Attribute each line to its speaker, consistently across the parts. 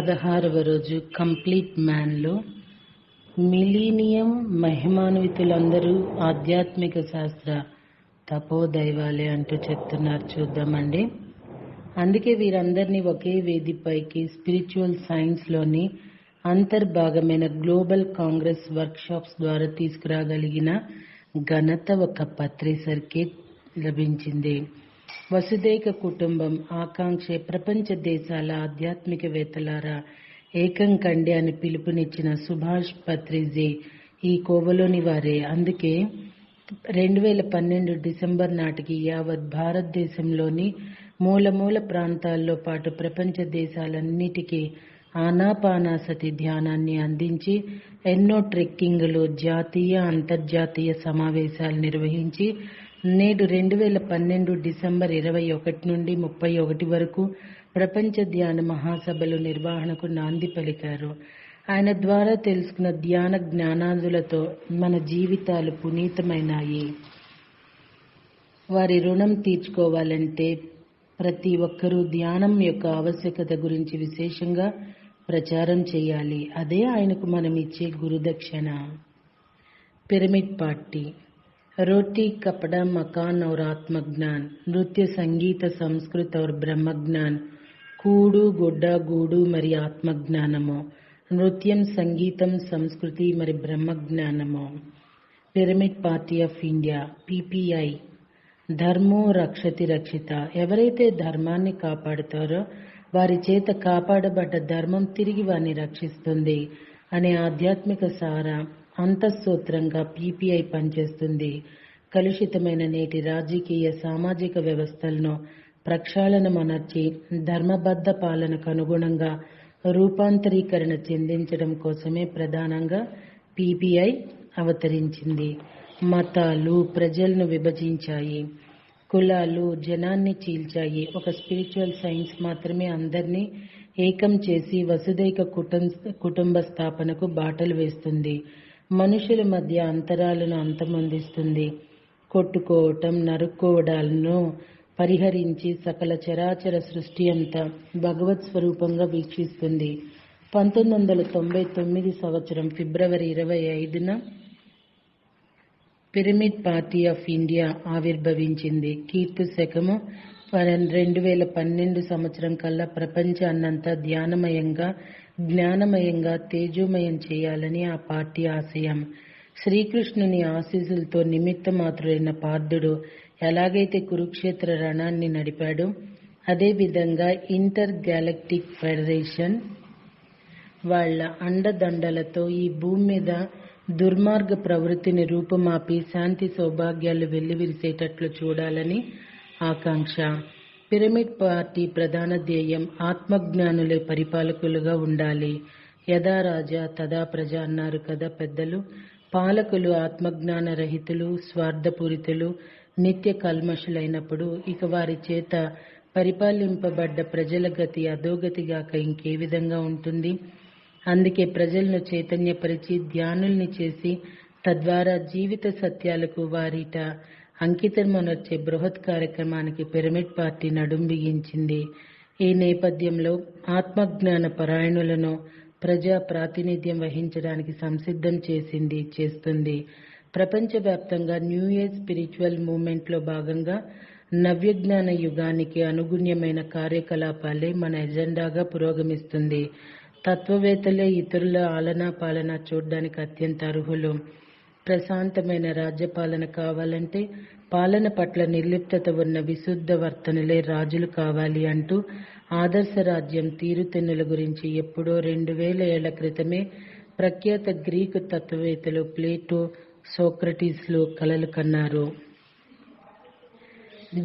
Speaker 1: 16వ రోజు complete మ్యాన్లో millennium మహిమాన్వితులందరూ ఆధ్యాత్మిక శాస్త్ర తపోదైవాలే అంటూ చెప్తున్నారు. చూద్దామండి. అందుకే వీరందరినీ ఒకే వేదికపైకి స్పిరిచువల్ సైన్స్లోని అంతర్భాగమైన గ్లోబల్ కాంగ్రెస్ వర్క్షాప్స్ ద్వారా తీసుకురాగలిగిన ఘనత ఒక పత్రిసర్కే లభించింది. వసుదైక కుటుంబం ఆకాంక్ష ప్రపంచ దేశాల ఆధ్యాత్మికవేత్తలారా ఏకం కండి అని పిలుపునిచ్చిన సుభాష్ పత్రిజీ ఈ కోవలోని వారే. అందుకే 2012 డిసెంబర్ నాటికి యావత్ భారతదేశంలోని మూల ప్రాంతాల్లో పాటు ప్రపంచ దేశాలన్నిటికీ ఆనాపానాసతి ధ్యానాన్ని అందించి ఎన్నో ట్రెక్కింగులు, జాతీయ అంతర్జాతీయ సమావేశాలు నిర్వహించి నేడు 2012 డిసెంబర్ 21 నుండి 31 వరకు ప్రపంచ ధ్యాన మహాసభలు నిర్వహణకు నాంది పలికారు. ఆయన ద్వారా తెలుసుకున్న ధ్యాన జ్ఞానాదులతో మన జీవితాలు పునీతమైనాయి. వారి రుణం తీర్చుకోవాలంటే ప్రతి ఒక్కరూ ధ్యానం యొక్క ఆవశ్యకత గురించి విశేషంగా ప్రచారం చేయాలి. అదే ఆయనకు మనం ఇచ్చే గురుదక్షిణ. पिरामिड पार्टी रोटी कपड़ा मकान और आत्मज्ञान, नृत्य संगीत संस्कृत और ब्रह्मज्ञान, కూడు గుడ్డ గూడు మరి ఆత్మజ్ఞానము, నృత్యం సంగీతం సంస్కృతి మరి బ్రహ్మజ్ఞానము. Pyramid party of India PPI ధర్మో రక్షతి రక్షిత. ఎవరైతే ధర్మాన్ని కాపాడుతారో వారి చేత కాపాడబడ్డ ధర్మం తిరిగి వారిని రక్షిస్తుంది అనే ఆధ్యాత్మిక సార అంతఃసూత్రంగా పిపిఐ పనిచేస్తుంది. కలుషితమైన నేటి రాజకీయ సామాజిక వ్యవస్థలను ప్రక్షాళనమనర్చి ధర్మబద్ధ పాలనకు అనుగుణంగా రూపాంతరీకరణ చెందించడం కోసమే ప్రధానంగా పిపిఐ అవతరించింది. మతాలు ప్రజలను విభజించాయి, కులాలు జనాన్ని చీల్చాయి. ఒక స్పిరిచువల్ సైన్స్ మాత్రమే అందరినీ ఏకం చేసి వసుదైక కుటుంబ స్థాపనకు బాటలు వేస్తుంది. మనుషుల మధ్య అంతరాలను అంతమొందిస్తుంది. కొట్టుకోవటం, నరుక్కోవడాలను పరిహరించి సకల చరాచర సృష్టి అంతా భగవత్ స్వరూపంగా వీక్షిస్తుంది. 1999 సంవత్సరం ఫిబ్రవరి 25న పిరమిడ్ పార్టీ ఆఫ్ ఇండియా ఆవిర్భవించింది. కీర్తి శకము 2012 సంవత్సరం కల్లా ప్రపంచాన్నంతా ధ్యానమయంగా, జ్ఞానమయంగా, తేజోమయం చేయాలని ఆ పార్టీ ఆశయం. శ్రీకృష్ణుని ఆశీస్సులతో నిమిత్త మాత్రుడైన పార్థుడు ఎలాగైతే కురుక్షేత్ర రణాన్ని నడిపాడో అదేవిధంగా ఇంటర్ గ్యాలక్టిక్ ఫెడరేషన్ వాళ్ల అండదండలతో ఈ భూమి మీద దుర్మార్గ ప్రవృత్తిని రూపుమాపి శాంతి సౌభాగ్యాలు వెల్లివిరిసేటట్లు చూడాలని ఆకాంక్ష. పిరమిడ్ పార్టీ ప్రధాన ధ్యేయం ఆత్మజ్ఞానులే పరిపాలకులుగా ఉండాలి. యథా రాజా తదా ప్రజ అన్నారు కదా పెద్దలు. పాలకులు ఆత్మజ్ఞాన రహితులు, స్వార్థపూరితులు, నిత్య కల్మషులైనప్పుడు ఇక వారి చేత పరిపాలింపబడ్డ ప్రజల గతి అధోగతిగాక ఇంకే విధంగా ఉంటుంది? అందుకే ప్రజలను చైతన్యపరిచి ధ్యానుల్ని చేసి తద్వారా జీవిత సత్యాలకు వారిట అంకితమొనర్చే బృహత్ కార్యక్రమానికి పిరమిడ్ పార్టీ నడుం బిగించింది. ఈ నేపథ్యంలో ఆత్మజ్ఞాన పరాయణులను ప్రజా ప్రాతినిధ్యం వహించడానికి సంసిద్ధం చేస్తుంది. ప్రపంచవ్యాప్తంగా న్యూ ఏజ్ స్పిరిచువల్ మూవ్మెంట్లో భాగంగా నవ్యజ్ఞాన యుగానికి అనుగుణ్యమైన కార్యకలాపాలే మన ఎజెండాగా పురోగమిస్తుంది. తత్వవేత్తలే ఇతరుల ఆలనా పాలన చూడడానికి అత్యంత అర్హులు. ప్రశాంతమైన రాజ్యపాలన కావాలంటే పాలన పట్ల నిర్లిప్తత ఉన్న విశుద్ధ వర్తనలే రాజులు కావాలి అంటూ ఆదర్శ రాజ్యం తీరుతెన్నుల గురించి ఎప్పుడో 2000 ఏళ్ల క్రితమే ప్రఖ్యాత గ్రీకు తత్వవేత్తలు ప్లేటో, సోక్రటీస్లు కలలు కన్నారు.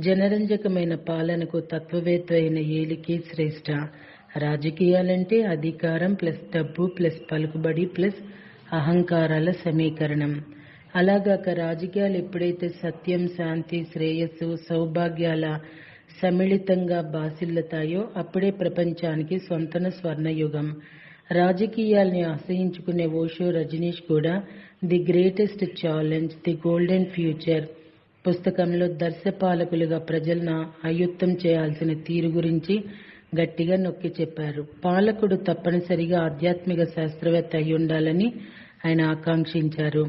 Speaker 1: జనరంజకమైన పాలనకు తత్వవేత్త అయిన ఏలికే శ్రేష్ఠ. రాజకీయాలంటే అధికారం ప్లస్ డబ్బు ప్లస్ పలుకుబడి ప్లస్ అహంకారాల సమీకరణం. అలాగాక రాజకీయాలు ఎప్పుడైతే సత్యం, శాంతి, శ్రేయస్సు, సౌభాగ్యాల సమ్మిళితంగా బాసిల్లుతాయో అప్పుడే ప్రపంచానికి సొంతన స్వర్ణయుగం. రాజకీయాల్ని అసహించుకునే ఓషో రజనీష్ కూడా the greatest challenge, the golden future పుస్తకంలో దర్శపాలకులుగా ప్రజలను అయుత్తం చేయాల్సిన తీరు గురించి గట్టిగా నొక్కి చెప్పారు. పాలకుడు తప్పనిసరిగా ఆధ్యాత్మిక శాస్త్రవేత్త అయి ఉండాలని ఆయన ఆకాంక్షించారు.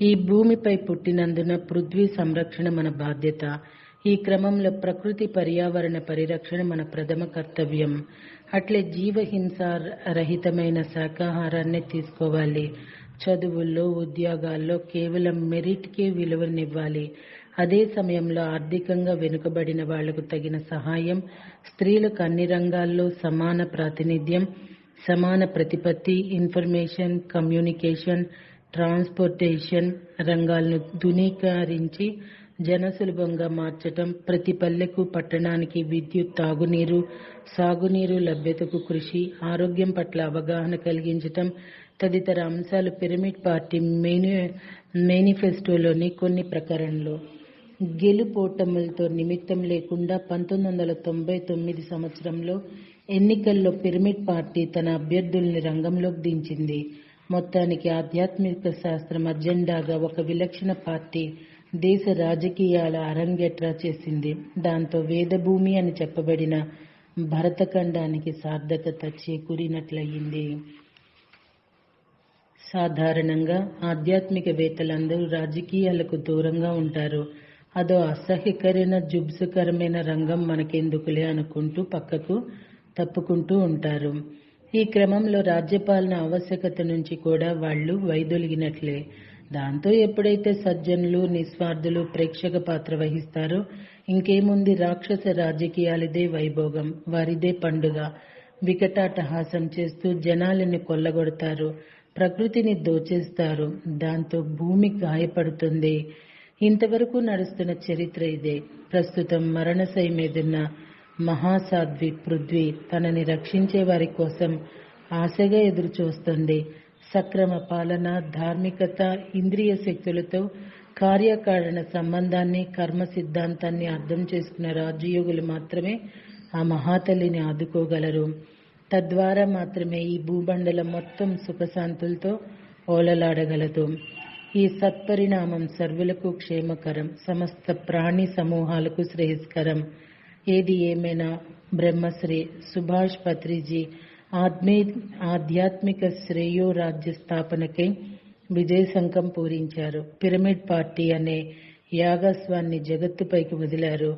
Speaker 1: ఈ భూమిపై పుట్టినందున పృథ్వీ సంరక్షణ మన బాధ్యత. ఈ క్రమంలో ప్రకృతి పర్యావరణ పరిరక్షణ మన ప్రథమ కర్తవ్యం. అట్లే జీవహింస రహితమైన శాకాహారాన్ని తీసుకోవాలి. చదువుల్లో, ఉద్యోగాల్లో కేవలం మెరిట్కే విలువనివ్వాలి. అదే సమయంలో ఆర్థికంగా వెనుకబడిన వాళ్లకు తగిన సహాయం, స్త్రీలకు అన్ని రంగాల్లో సమాన ప్రాతినిధ్యం, సమాన ప్రతిపత్తి, ఇన్ఫర్మేషన్, కమ్యూనికేషన్, ట్రాన్స్పోర్టేషన్ రంగాలను ధునీకరించి జనసులభంగా మార్చటం, ప్రతి పల్లెకు పట్టణానికి విద్యుత్, తాగునీరు, సాగునీరు లభ్యతకు కృషి, ఆరోగ్యం పట్ల అవగాహన కలిగించటం తదితర అంశాలు పిరమిడ్ పార్టీ మేనిఫెస్టోలోని కొన్ని ప్రకరణలు. గెలుపోటములతో నిమిత్తం లేకుండా 1999 సంవత్సరంలో ఎన్నికల్లో పిరమిడ్ పార్టీ తన అభ్యర్థుల్ని రంగంలోకి దించింది. మొత్తానికి ఆధ్యాత్మిక శాస్త్రం అజెండాగా ఒక విలక్షణ పార్టీ దేశ రాజకీయాల అరంగేట్రా చేసింది. దాంతో వేదభూమి అని చెప్పబడిన భరతఖండానికి సార్థకత చేకూరినట్లయింది. సాధారణంగా ఆధ్యాత్మికవేత్తలందరూ రాజకీయాలకు దూరంగా ఉంటారు. అదో అసహ్యకరమైన, జుబ్సుకరమైన రంగం, మనకెందుకులే అనుకుంటూ పక్కకు తప్పుకుంటూ ఉంటారు. ఈ క్రమంలో రాజ్యపాలన ఆవశ్యకత నుంచి కూడా వాళ్లు వైదొలిగినట్లే. దాంతో ఎప్పుడైతే సజ్జనులు, నిస్వార్థులు ప్రేక్షక పాత్ర వహిస్తారో ఇంకేముంది, రాక్షస రాజకీయాలదే వైభోగం, వారిదే పండుగ. వికటాటహాసం చేస్తూ జనాలని కొల్లగొడతారు, ప్రకృతిని దోచేస్తారు. దాంతో భూమి గాయపడుతుంది. ఇంతవరకు నడుస్తున్న చరిత్ర ఇదే. ప్రస్తుతం మరణశయ్య మీదున్న మహాసాధ్వి పృథ్వీ తనని రక్షించే వారి కోసం ఆశగా ఎదురు చూస్తుంది. సక్రమ పాలన, ధార్మికత, ఇంద్రియ శక్తులతో కార్యకారణ సంబంధాన్ని, కర్మ సిద్ధాంతాన్ని అర్థం చేసుకున్న రాజయోగులు మాత్రమే ఆ మహాతల్లిని ఆదుకోగలరు. తద్వారా మాత్రమే ఈ భూమండలం మొత్తం సుఖశాంతులతో ఓలలాడగలదు. ఈ సత్పరిణామం సర్వులకు క్షేమకరం, సమస్త ప్రాణి సమూహాలకు శ్రేయస్కరం. ఏది ఏమైనా బ్రహ్మశ్రీ సుభాష్ పత్రిజీ ఆధ్యాత్మిక శ్రేయో రాజ్య స్థాపనకై విజయశంఖం పూరించారు. పిరమిడ్ పార్టీ అనే యాగస్వాన్ని జగత్తుపైకి వదిలారు.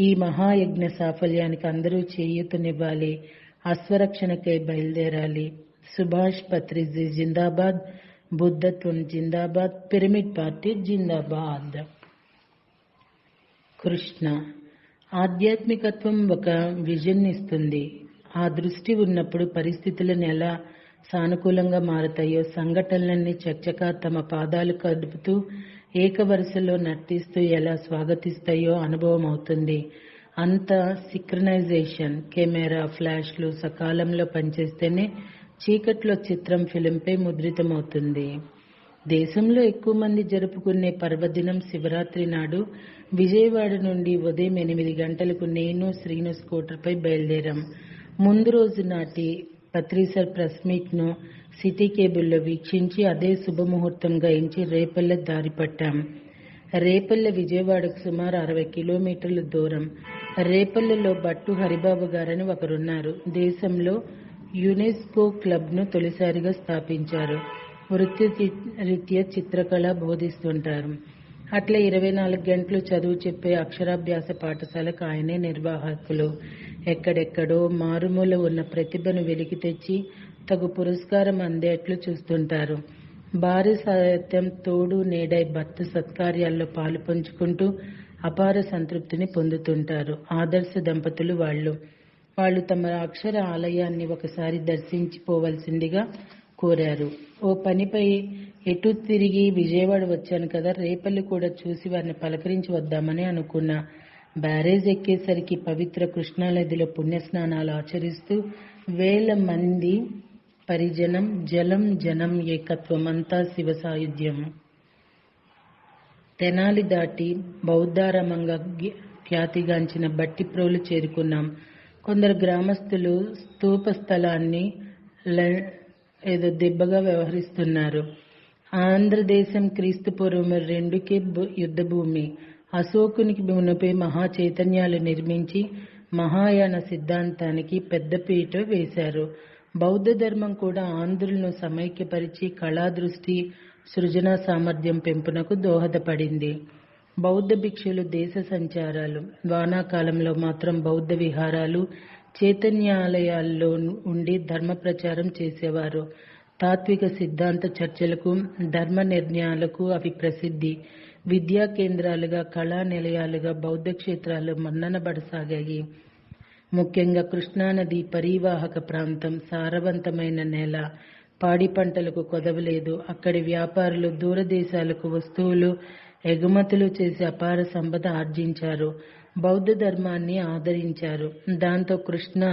Speaker 1: ఈ మహాయజ్ఞ సాఫల్యానికి అందరూ చేయూతనివ్వాలి, అశ్వరక్షణకై బయలుదేరాలి. సుభాష్ పత్రిజీ జిందాబాద్, బుద్ధత్వం జిందాబాద్, పిరమిడ్ పార్టీ జిందాబాద్. కృష్ణ ఆధ్యాత్మికత్వం ఒక విజన్ ఇస్తుంది. ఆ దృష్టి ఉన్నప్పుడు పరిస్థితులను ఎలా సానుకూలంగా మారతాయో, సంఘటనలన్నీ చకచకా తమ పాదాలు కదుపుతూ ఏకవరుసలో నర్తిస్తూ ఎలా స్వాగతిస్తాయో అనుభవం అవుతుంది. అంత సిక్రనైజేషన్, కెమెరా, ఫ్లాష్లు సకాలంలో పనిచేస్తేనే చీకట్లో చిత్రం ఫిలింపై ముద్రితమవుతుంది. దేశంలో ఎక్కువ మంది జరుపుకునే పర్వదినం శివరాత్రి నాడు విజయవాడ నుండి ఉదయం 8 గంటలకు నేను, శ్రీను స్కూటర్పై బయలుదేరాం. ముందు రోజు నాటి పత్రిసర్ ప్రెస్ మీట్ను సిటీ కేబుల్లో వీక్షించి అదే శుభముహూర్తంగా ఎంచి రేపల్లె దారి పట్టాం. రేపల్లె విజయవాడకు సుమారు 60 కిలోమీటర్ల దూరం. రేపల్లెలో భట్టు హరిబాబు గారని ఒకరున్నారు. దేశంలో యునెస్కో క్లబ్ను తొలిసారిగా స్థాపించారు. వృత్తిరీత్యా చిత్రకళ బోధిస్తుంటారు. అట్లా 24 గంటలు చదువు చెప్పే అక్షరాభ్యాస పాఠశాలకు ఆయనే నిర్వాహకులు. ఎక్కడెక్కడో మారుమూల ఉన్న ప్రతిభను వెలికి తెచ్చి తగు పురస్కారం అందేట్లు చూస్తుంటారు. భార్య సాహిత్యం తోడు నీడై భర్త సత్కార్యాల్లో పాలు పంచుకుంటూ అపార సంతృప్తిని పొందుతుంటారు. ఆదర్శ దంపతులు వాళ్ళు తమ అక్షర ఆలయాన్ని ఒకసారి దర్శించిపోవలసిందిగా కోరారు. ఓ పనిపై ఎటు తిరిగి విజయవాడ వచ్చాను కదా, రేపల్లి కూడా చూసి వారిని పలకరించి వద్దామని అనుకున్నా. బ్యారేజ్ ఎక్కేసరికి పవిత్ర కృష్ణానదిలో పుణ్యస్నానాలు ఆచరిస్తూ వేల మంది పరిజనం, జలం జనం ఏకత్వం, అంతా శివ సాయుధ్యం. తెనాలి దాటి బౌద్ధారామంగా ఖ్యాతిగాంచిన బట్టిప్రోలు చేరుకున్నాం. కొందరు గ్రామస్తులు స్తూప స్థలాన్ని ఏదో దెబ్బగా వ్యవహరిస్తున్నారు. ఆంధ్రదేశం క్రీస్తుపూర్వం 2కే యుద్ధభూమి. అశోకునికి మునుపే మహా చైతన్యాలు నిర్మించి మహాయాన సిద్ధాంతానికి పెద్దపీట వేశారు. బౌద్ధ ధర్మం కూడా ఆంధ్రులను సమైక్యపరిచి కళాదృష్టి, సృజనా సామర్థ్యం పెంపునకు దోహదపడింది. బౌద్ధ భిక్షులు దేశ సంచారాలు, వానాకాలంలో మాత్రం బౌద్ధ విహారాలు, చైతన్యాలయాల్లో ఉండి ధర్మ ప్రచారం చేసేవారు. తాత్విక సిద్ధాంత చర్చలకు, ధర్మ నిర్ణయాలకు అవి ప్రసిద్ధి. విద్యా కేంద్రాలుగా, కళా నిలయాలుగా బౌద్ధ క్షేత్రాలు మన్ననబడసాగాయి. ముఖ్యంగా కృష్ణానది పరివాహక ప్రాంతం సారవంతమైన నేల. పాడి పంటలకు కొదవలేదు. అక్కడి వ్యాపారులు దూరదేశాలకు వస్తువులు ఎగుమతులు చేసి అపార సంపద ఆర్జించారు. బౌద్ధ ధర్మాన్ని ఆదరించారు. దాంతో కృష్ణా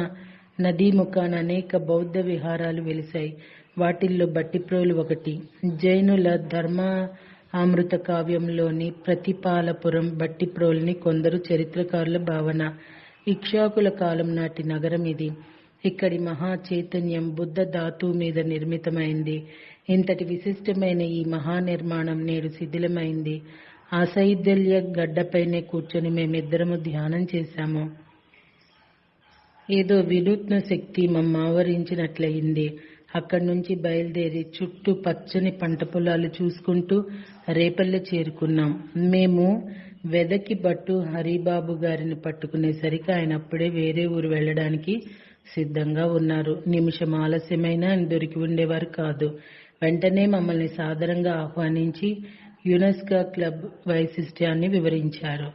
Speaker 1: నదీ ముఖాన అనేక బౌద్ధ విహారాలు వెలిశాయి. వాటిల్లో బట్టిప్రోలు ఒకటి. జైనుల ధర్మామృత కావ్యంలోని ప్రతిపాలపురం బట్టిప్రోలుని కొందరు చరిత్రకారుల భావన. ఇక్ష్వాకుల కాలం నాటి నగరం ఇది. ఇక్కడి మహా చైతన్యం బుద్ధ ధాతువు మీద నిర్మితమైంది. ఇంతటి విశిష్టమైన ఈ మహానిర్మాణం నేడు శిథిలమైంది. ఆ సైదల్య గడ్డపైనే కూర్చొని మేమిద్దరము ధ్యానం చేశాము. ఏదో వినూత్న శక్తి ఆవరించినట్లయింది. అక్కడి నుంచి బయలుదేరి చుట్టూ పచ్చని పంట పొలాలు చూసుకుంటూ రేపల్లె చేరుకున్నాం. మేము వెదకి భట్టు హరిబాబు గారిని పట్టుకునేసరికి ఆయన అప్పుడే వేరే ఊరు వెళ్ళడానికి సిద్ధంగా ఉన్నారు. నిమిషం ఆలస్యమైనా ఆయన దొరికి ఉండేవారు కాదు. వెంటనే మమ్మల్ని సాదరంగా ఆహ్వానించి యునెస్కో క్లబ్ వైశిష్ట్యాన్ని వివరించారు.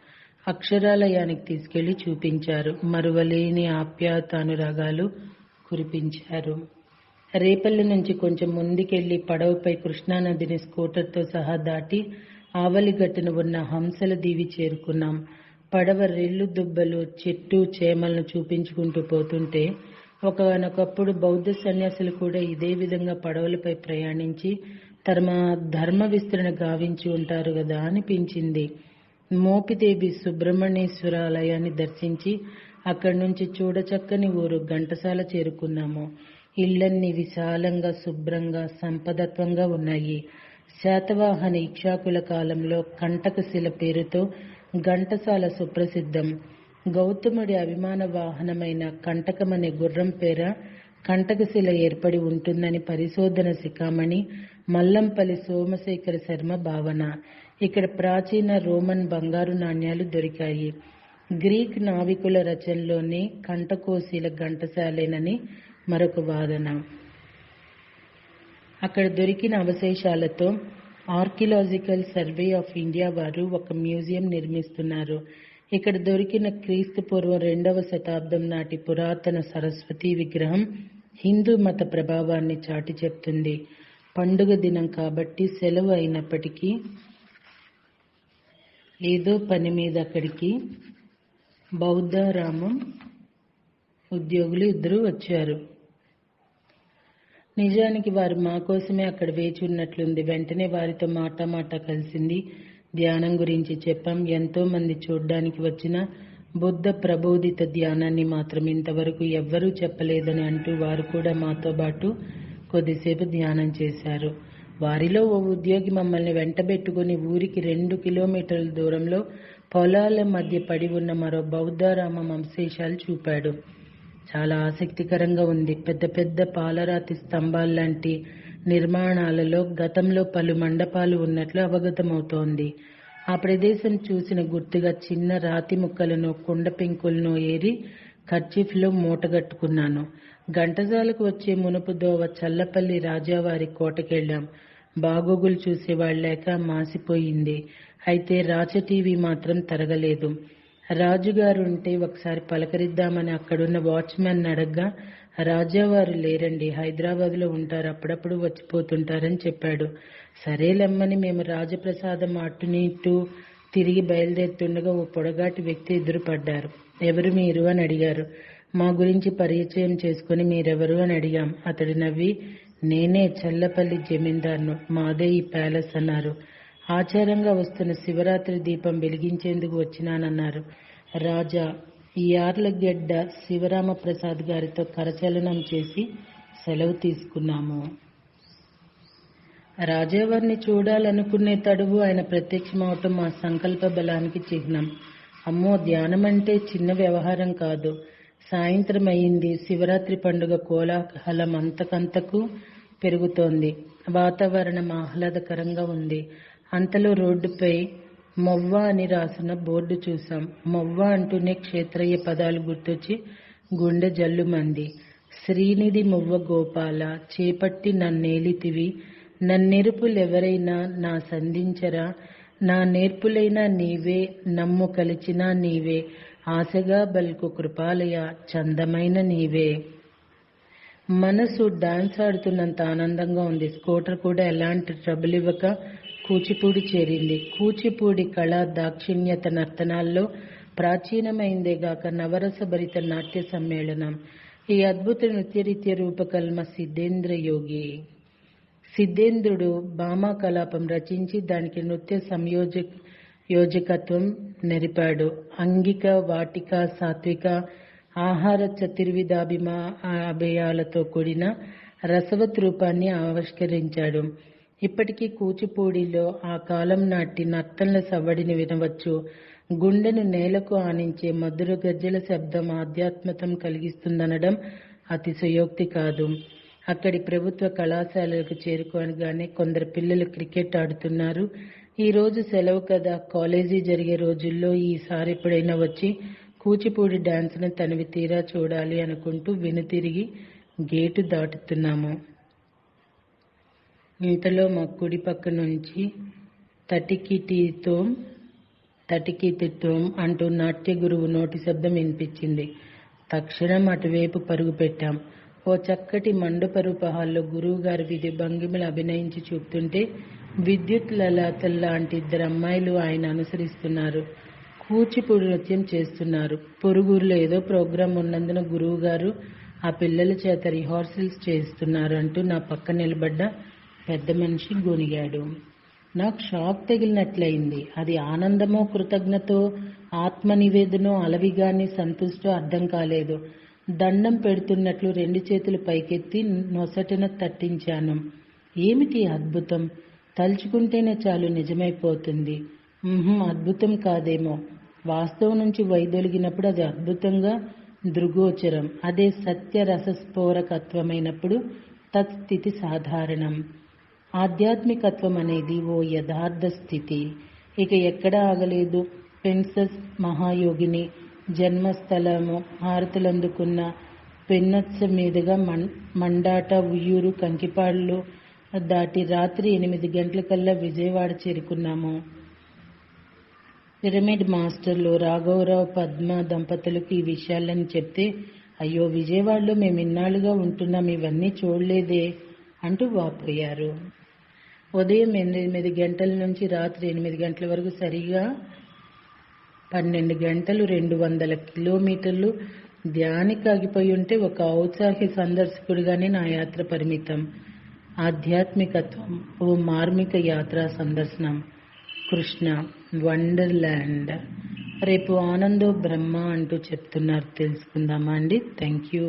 Speaker 1: అక్షరాలయానికి తీసుకెళ్లి చూపించారు. మరువలేని ఆప్యాయతానురాగాలు కురిపించారు. రేపల్లి నుంచి కొంచెం ముందుకెళ్లి పడవపై కృష్ణానదిని స్కూటర్తో సహా దాటి ఆవలిగట్టున ఉన్న హంసల దీవి చేరుకున్నాం. పడవ రెల్లు దుబ్బలు, చెట్టు చేమలను చూపించుకుంటూ పోతుంటే ఒకనొకప్పుడు బౌద్ధ సన్యాసులు కూడా ఇదే విధంగా పడవలపై ప్రయాణించి తమ ధర్మ విస్తరణ గావించి ఉంటారు కదా అనిపించింది. మోపిదేవి సుబ్రహ్మణ్యేశ్వర ఆలయాన్ని దర్శించి అక్కడి నుంచి చూడచక్కని ఊరు ఘంటసాల చేరుకున్నాము. ఇళ్లన్నీ విశాలంగా, శుభ్రంగా, సంపదత్వంగా ఉన్నాయి. శాతవాహన ఇక్ష్వాకుల కాలంలో కంటకశిల పేరుతో ఘంటసాల సుప్రసిద్ధం. గౌతముడి అభిమాన వాహనమైన కంటకమనే గుర్రం పేర కంటకశిల ఏర్పడి ఉంటుందని పరిశోధన శిఖామణి మల్లంపల్లి సోమశేఖర శర్మ భావన. ఇక్కడ ప్రాచీన రోమన్ బంగారు నాణ్యాలు దొరికాయి. గ్రీక్ నావికుల రచనలోనే కంటకోశిల ఘంటసాలేనని మరొక వాదన. అక్కడ దొరికిన అవశేషాలతో ఆర్కియలాజికల్ సర్వే ఆఫ్ ఇండియా వారు ఒక మ్యూజియం నిర్మిస్తున్నారు. ఇక్కడ దొరికిన క్రీస్తు పూర్వం 2వ శతాబ్దం నాటి పురాతన సరస్వతి విగ్రహం హిందూ మత ప్రభావాన్ని చాటి చెప్తుంది. పండుగ దినం కాబట్టి సెలవు అయినప్పటికీ ఏదో పని మీద అక్కడికి బౌద్ధారామం ఉద్యోగులు ఇద్దరు వచ్చారు. నిజానికి వారు మా కోసమే అక్కడ వేచి ఉన్నట్లుంది. వెంటనే వారితో మాట కలిసింది. ధ్యానం గురించి చెప్పాం. ఎంతో మంది చూడ్డానికి వచ్చిన బుద్ధ ప్రబోధిత ధ్యానాన్ని మాత్రం ఇంతవరకు ఎవ్వరూ చెప్పలేదని అంటూ వారు కూడా మాతో పాటు కొద్దిసేపు ధ్యానం చేశారు. వారిలో ఓ ఉద్యోగి మమ్మల్ని వెంటబెట్టుకుని ఊరికి 2 కిలోమీటర్ల దూరంలో పొలాల మధ్య పడి ఉన్న మరో బౌద్ధారామం అవశేషాలు చూపాడు. చాలా ఆసక్తికరంగా ఉంది. పెద్ద పెద్ద పాలరాతి స్తంభాల్లాంటి నిర్మాణాలలో గతంలో పలు మండపాలు ఉన్నట్లు అవగతమవుతోంది. ఆ ప్రదేశం చూసిన గుర్తుగా చిన్న రాతి ముక్కలను, కుండ పెంకులను ఏరి కర్చీఫ్లో మూటగట్టుకున్నాను. ఘంటసాలకు వచ్చే మునుపు దోవ చల్లపల్లి రాజావారి కోటకెళ్ళాం. బాగోగులు చూసేవాళ్ళు లేక మాసిపోయింది. అయితే రాచ టీవీ మాత్రం తరగలేదు. రాజుగారు ఉంటే ఒకసారి పలకరిద్దామని అక్కడున్న వాచ్మెన్ అడగ్గా రాజావారు లేరండి, హైదరాబాద్లో ఉంటారు, అప్పుడప్పుడు వచ్చిపోతుంటారని చెప్పాడు. సరేలెమ్మని మేము రాజప్రసాదం అటునిటు తిరిగి బయలుదేరుతుండగా ఓ పొడగాటి వ్యక్తి ఎదురుపడ్డారు. ఎవరు మీరు అని అడిగారు. మా గురించి పరిచయం చేసుకుని మీరెవరు అని అడిగాం. అతడు నవ్వి నేనే చల్లపల్లి జమీందార్ను, మాదే ఈ ప్యాలెస్ అన్నారు. ఆచారంగా వస్తున్న శివరాత్రి దీపం వెలిగించేందుకు వచ్చినానన్నారు. రాజా యార్లగడ్డ శివరామప్రసాద్ గారితో కరచలనం చేసి సెలవు తీసుకున్నాము. రాజావారిని చూడాలనుకునే తడువు ఆయన ప్రత్యక్షమవటం మా సంకల్ప బలానికి చిహ్నం. అమ్మో, ధ్యానం అంటే చిన్న వ్యవహారం కాదు. సాయంత్రం అయింది. శివరాత్రి పండుగ కోలాహలం అంతకంతకు పెరుగుతోంది. వాతావరణం ఆహ్లాదకరంగా ఉంది. అంతలో రోడ్డుపై మొవ్వ అని రాసిన బోర్డు చూశాం. మొవ్వ అంటూనే క్షేత్రయ్య పదాలు గుర్తొచ్చి గుండె జల్లుమంది. శ్రీనిధి మువ్వ గోపాల, చేపట్టి నన్నేలితివి, నన్నెరుపులెవరైనా నా సంధించరా, నా నేర్పులైనా నీవే, నమ్ము కలిచినా నీవే, ఆశగా బల్కు కృపాలయ, చందమైన నీవే. మనసు డాన్స్ ఆడుతున్నంత ఆనందంగా ఉంది. స్కూటర్ కూడా ఎలాంటి ట్రబుల్ ఇవ్వక కూచిపూడి చేరింది. కూచిపూడి కళా దాక్షిణ్యత నర్తనాల్లో ప్రాచీనమైందేగాక నవరసభరిత నాట్య సమ్మేళనం. ఈ అద్భుత నృత్యరీత్య రూపకల్మ సిద్ధేంద్ర యోగి. సిద్ధేంద్రుడు భామా కలాపం రచించి దానికి నృత్య సంయోజకత్వం నెరిపాడు. అంగిక, వాటిక, సాత్విక, ఆహార చతుర్విధాభియాలతో కూడిన రసవత్ రూపాన్ని ఆవిష్కరించాడు. ఇప్పటికీ కూచిపూడిలో ఆ కాలం నాటి నర్తనల సవ్వడిని వినవచ్చు. గుండెను నేలకు ఆనించే మధుర గజ్జల శబ్దం ఆధ్యాత్మతం కలిగిస్తుందనడం అతిశయోక్తి కాదు. అక్కడి ప్రభుత్వ కళాశాలలకు చేరుకోగానే కొందరు పిల్లలు క్రికెట్ ఆడుతున్నారు. ఈ రోజు సెలవు కదా, కాలేజీ జరిగే రోజుల్లో ఈసారి ఎప్పుడైనా వచ్చి కూచిపూడి డాన్స్ను తనివి తీరా చూడాలి అనుకుంటూ వెనుతిరిగి గేటు దాటుతున్నాము. ఇంతలో మా కుడి పక్క నుంచి తటికిటితోం అంటూ నాట్య గురువు నోటి శబ్దం వినిపించింది. తక్షణం అటువైపు పరుగు పెట్టాం. ఓ చక్కటి మండపరూప హాల్లో గురువు గారి విధి భంగిమలు అభినయించి చూపుతుంటే విద్యుత్ లలాతల్లాంటి ఇద్దరు అమ్మాయిలు ఆయన అనుసరిస్తున్నారు. కూచిపూడి నృత్యం చేస్తున్నారు. పొరుగురులో ఏదో ప్రోగ్రాం ఉన్నందున గురువు గారు ఆ పిల్లల చేత రిహార్సల్స్ చేస్తున్నారు అంటూ నా పక్క నిలబడ్డ పెద్ద మనిషి గొనిగాడు. నాకు షాక్ తగిలినట్లయింది. అది ఆనందమో, కృతజ్ఞతో, ఆత్మ నివేదనో, అలవిగాని సంతుష్టో అర్థం కాలేదు. దండం పెడుతున్నట్లు 2 చేతులు పైకెత్తి నొసటిన తట్టించాను. ఏమిటి అద్భుతం! తలుచుకుంటేనే చాలు నిజమైపోతుంది. అద్భుతం కాదేమో, వాస్తవం నుంచి వైదొలిగినప్పుడు అది అద్భుతంగా దృగోచరం. అదే సత్య రసస్ఫోరకత్వమైనప్పుడు తత్స్థితి సాధారణం. ఆధ్యాత్మికత్వం అనేది ఓ యథార్థ స్థితి. ఇక ఎక్కడ ఆగలేదు. పెన్సస్ మహాయోగిని జన్మస్థలము హారతులందుకున్న పెన్నత్స మీదుగా మండాట, ఉయ్యూరు, కంకిపాడులు దాటి రాత్రి 8 గంటలకల్లా విజయవాడ చేరుకున్నాము. పిరమిడ్ మాస్టర్లు రాఘవరావు, పద్మ దంపతులకు ఈ విషయాలని చెప్తే, అయ్యో, విజయవాడలో మేము ఇన్నాళ్లుగా ఉంటున్నాం, ఇవన్నీ చూడలేదే అంటూ వాపోయారు. ఉదయం 8 గంటల నుంచి రాత్రి 8 గంటల వరకు సరిగా 12 గంటలు 200 కిలోమీటర్లు ధ్యానికి ఆగిపోయి ఉంటే ఒక ఔత్సాహిక సందర్శకుడిగానే నా యాత్ర పరిమితం. ఆధ్యాత్మికత్వం ఓ మార్మిక యాత్రా సందర్శనం. కృష్ణ వండర్ల్యాండ్. రేపు ఆనందో బ్రహ్మ అంటూ చెప్తున్నారు. తెలుసుకుందామా అండి? Thank you.